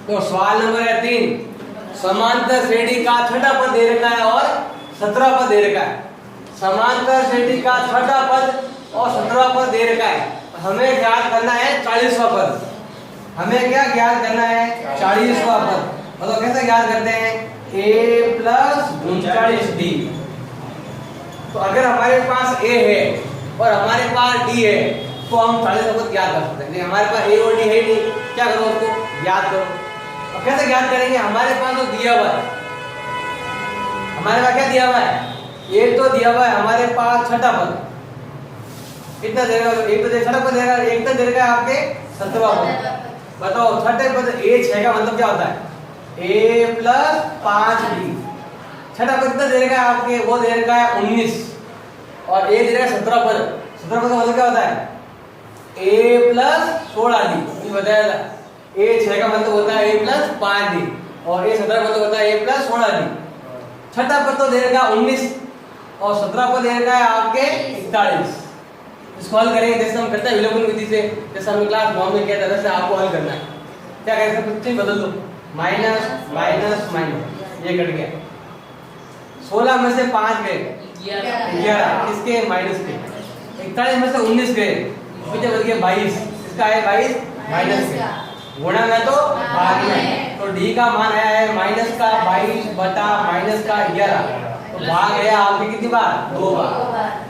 तो सवाल नंबर है 3, समांतर श्रेणी का छठा पद दे रखा है और 17 पद दे रखा है। समांतर श्रेणी का छठा पद और 17 पद दे रखा है। हमें ज्ञात करना है 40वां पद। हमें क्या ज्ञात करना है? 40वां पद। मतलब कैसे ज्ञात करते हैं? a plus 39d। तो अगर हमारे पास a है और हमारे पास d है तो हम 40वां पद ज्ञात कर सकते हैं। नहीं हमारे पास a और d है नहीं, क्या करो? उसको ज्ञात करो। और कैसे ज्ञात करेंगे? हमारे पास तो दिया हुआ है, हमारे पास क्या दिया हुआ है? एक तो दिया हुआ है हमारे पास छठा पद, कितना देगा? एक तो छठा पद देगा, एक तो देगा आपके 17वां पद। बताओ छठे पद a 6 का मतलब क्या होता है? a plus 5d। छठा पद कितना देगा आपके? वो देगा है 19 और a देगा 17 पद। 17 पद का मतलब क्या होता है? a plus 16d। ये बताया था। a 6 का मतलब होता है a प्लस 5d और a 17 का मतलब होता है a प्लस 16d। छठा पद तो देगा 19 और 17 पद देगा है आपके 41। इसको हल करेंगे जैसे हम करते हैं विलोपन विधि से, जैसे हमने क्लास 9 में किया था, वैसे आपको हल करना है। क्या करेंगे? कुछ चीज बदल दो, माइनस माइनस माइनस, ये कट गया। 16 में से 5 गए 11, इसके माइनस के। 41 में से 19 गए, बचे बच गए 22, इसका है 22 माइनस के। गुणा में तो भाग में, तो डी का मान आया है माइनस का 22 बटा माइनस का 11। तो भाग गया आपके कितनी बार? 2 बार।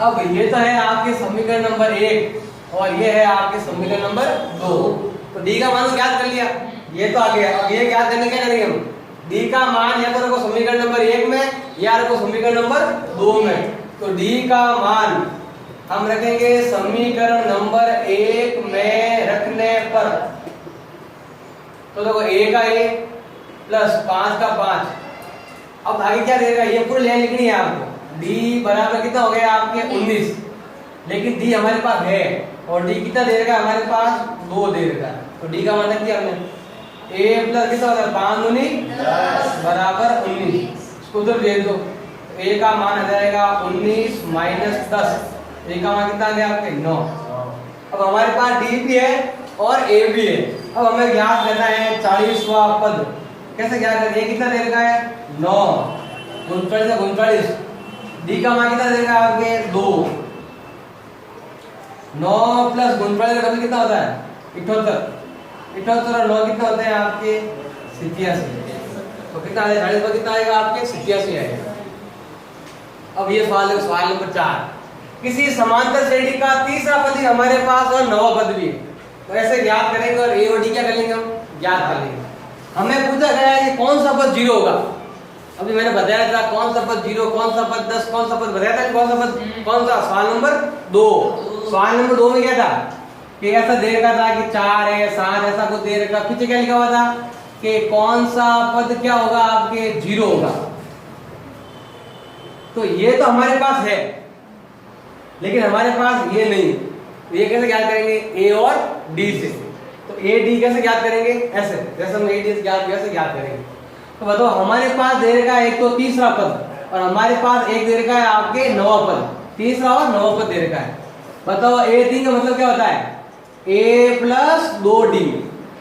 अब ये तो है आपके समीकरण नंबर 1 और ये है आपके समीकरण नंबर 2। तो डी का मान ज्ञात कर लिया, ये तो आ गया। अब ये ज्ञात करने क्या करेंगे हम? डी का मान या तो रखो समीकरण नंबर 1 में या रखो समीकरण नंबर 2 में। तो डी का मान हम रखेंगे समीकरण नंबर 1 में रखने पर, तो देखो a का a प्लस 5 का 5। अब आगे क्या देगा? ये पूरी लाइन लिखनी है आपको। d बराबर कितना हो गया आपके 19, लेकिन d हमारे पास है और d कितना दे देगा? हमारे पास 2 दे देगा। तो d का मान रख दिया हमने। a प्लस कितना होता है? 5 दूनी 10 बराबर 19। इसको उधर दे दो। a का मान आ जाएगा 19 माइनस 10। a का मान कितना आ गया आपके? 9। अब हमारे पास d भी है और a भी है। अब हमें ज्ञात करना है 40वां पद। कैसे ज्ञात करें? a कितना दे रखा है? 9 39 से 39। डी का मान कितना देगा आपके? 2। 9 प्लस 39 का कितना होता है? 78। 78 और 9 कितना होते हैं आपके? 87। तो कितना आएगा? 40 पर कितना आएगा आपके? 87 आएगा। अब ये सवाल है, सवाल नंबर 4। किसी समांतर श्रेणी का तीसरा पद ही हमारे पास और नौवां पद भी है। तो ऐसे ज्ञात करेंगे और ए और डी क्या कर लेंगे? हम ज्ञात कर लेंगे। हमें पूछा गया है कि कौन सा पद 0 होगा। अभी मैंने बताया था कौन सा पद 0, कौन सा पद 10, कौन सा पद बताया था। कौन सा पद? कौन सा? सवाल नंबर 2। सवाल नंबर 2 में क्या था कि ऐसा दे रखा था कि 4 है 7 ऐसा कुछ दे रखा। पीछे क्या लिखा हुआ था कि कौन सा पद क्या होगा आपके? 0 होगा। तो ये तो हमारे पास है, लेकिन हमारे पास ये नहीं। ये कैसे ज्ञात करेंगे? ए और डी से। तो ए डी कैसे ज्ञात करेंगे? ऐसे, जैसे हम ए डी से ज्ञात कैसे ज्ञात करेंगे? तो बताओ हमारे पास दे रखा है एक तो तीसरा पद और हमारे पास एक दे रखा है आपके नौवां पद। तीसरा और नौवां पद दे रखा है। बताओ ए डी का मतलब क्या होता है? a plus 2d।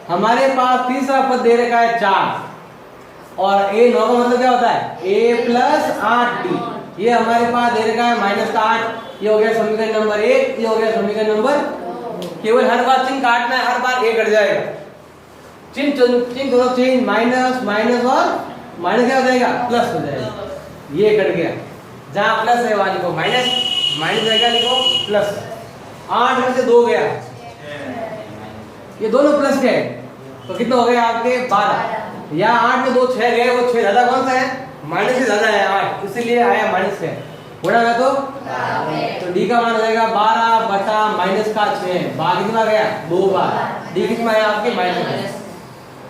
हमारे पास तीसरा पद दे रखा है 4 और a 9 का मतलब क्या होता है? a plus 8d। ये हमारे पास दे रखा है माइनस 8। ये हो गया समीकरण नंबर 1, ये हो गया समीकरण नंबर। केवल हर बार चिन्ह काटना है, हर बार a कट जाएगा। चिन्ह दोनों चेंज, माइनस माइनस और माइनस क्या हो जाएगा? प्लस हो जाएगा। ये कट गया, जहां प्लस है वहां लिखो माइनस, माइनस जगह लिखो प्लस। 8 में से 2 गया, ये दोनों प्लस के हैं तो कितना हो गया आपके? 12। या 8 में 2 6 गए, वो 6 ज्यादा कौन सा है? माइनस से ज्यादा है 8, इसीलिए आया माइनस 6। गुणा में तो डी का मान हो जाएगा 12 बटा माइनस का 6। बार कितना गया? 2 बार। डी कितना है आपके? माइनस।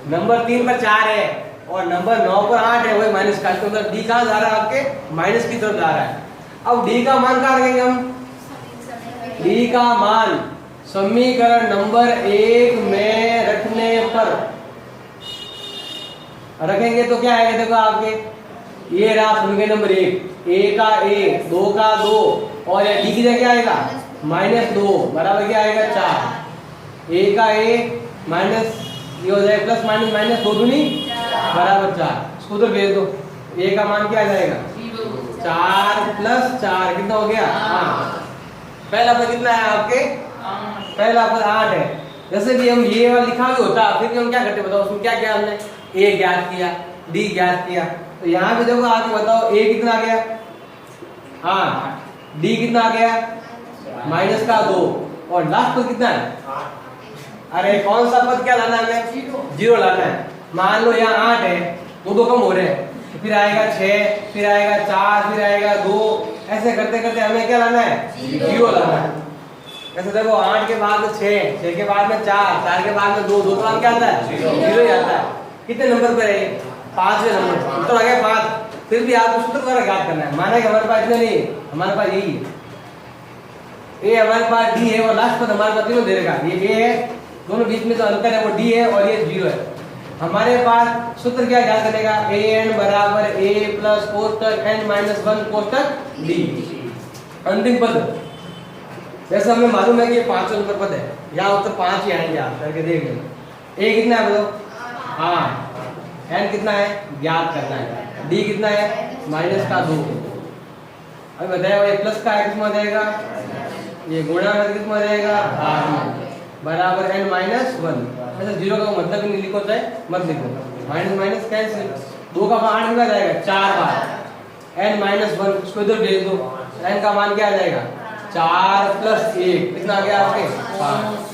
नंबर 3 पर 4 है और नंबर 9 पर 8 है, वही माइनस का। तो डी कहाँ जा रहा है आपके? माइनस की तरफ जा रहा है। अब डी का मान कहाँ रखेंगे हम? डी का मान समीकरण नंबर 1 में रखने पर रखेंगे तो क्या आएगा? देखो आपके ये रहा समीकरण नंबर 1। a का a, 2 का 2 और डी की जगह क्या आएगा? -2 बराबर क्या आएगा? 4। a का a माइनस ये हो जाएगा प्लस माइनस माइनस 2 दूनी बराबर 4। इसको उधर भेज दो। ए का मान क्या आ जाएगा 4 प्लस 4 कितना हो गया 8। पहला पद कितना है आपके पहला पद 8 है। जैसे भी हम ये वाला लिखा भी होता फिर भी हम क्या करते बताओ उसमें क्या किया हमने ए ज्ञात किया डी ज्ञात किया। तो यहाँ पे देखो आगे बताओ ए कितना आ गया 8 डी कितना आ गया माइनस का 2 और लास्ट पद कितना है अरे कौन सा पद क्या लाना है हमें 0 लाना है। मान लो यहाँ 8 है 2 कम हो रहे हैं तो फिर आएगा 6 फिर आएगा 4 फिर आएगा 2 ऐसे करते करते हमें क्या लाना है 0 लाना है। ऐसे देखो 8 के बाद में 6 के बाद में 4 के बाद में 2 तो हम क्या आता है 0 ही आता है। कितने नंबर पे रहे 5वें नंबर उत्तर आ गया 5। फिर भी आपको सूत्र द्वारा ज्ञात करना है। माना कि हमारे पास इतने नहीं हमारे पास यही है ए हमारे पास डी है और लास्ट पद हमारे पास तीनों दे रखा है। ये ए है दोनों बीच में जो अंतर है वो डी है और ये 0 है। हमारे पास सूत्र क्या ज्ञात करेगा ए एन बराबर ए प्लस कोष्टक एन माइनस 1 कोष्टक डी अंतिम पद। जैसे हमें मालूम है कि ये 5 नंबर पद है यहाँ उत्तर 5 ही आएंगे आप करके देख लेना। ए कितना है बताओ हाँ एन कितना है ज्ञात करना है डी कितना है माइनस का 2। अभी बताया ये प्लस का कितना हो जाएगा ये गुणा में कितना हो जाएगा भाग में बराबर एन माइनस 1। ऐसा 0 का मतलब ही नहीं लिखो चाहे मत लिखो माइनस माइनस कैंसिल 2 का मान कितना जाएगा 4 बार एन माइनस 1 इसको इधर भेज दो एन का मान क्या आ जाएगा 4 प्लस 1 कितना आ गया आपके 5।